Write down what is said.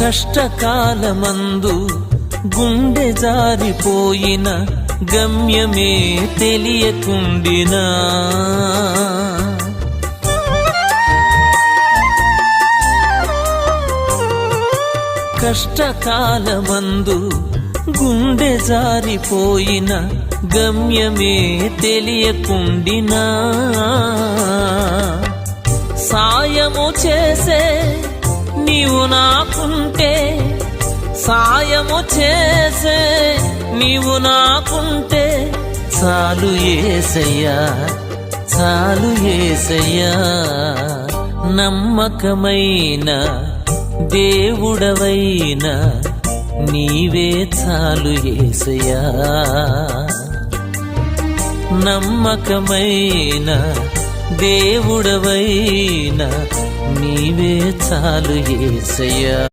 కష్టకాలమందు గుండె జారిపోయిన గమ్యమే తెలియకుండినా కష్టకాలమందు గుండె జారిపోయిన గమ్యమే తెలియకుండినా సాయము చేసే నీవు నాకుంటే సాయము చేసే నీవు నాకుంటే చాలు యేసయ్యా చాలు యేసయ్యా నమ్మకమైన దేవుడవైనా నీవే చాలు యేసయ్యా నమ్మకమైన దేవుడవైనా నీవే చాలు యేసయ్యా।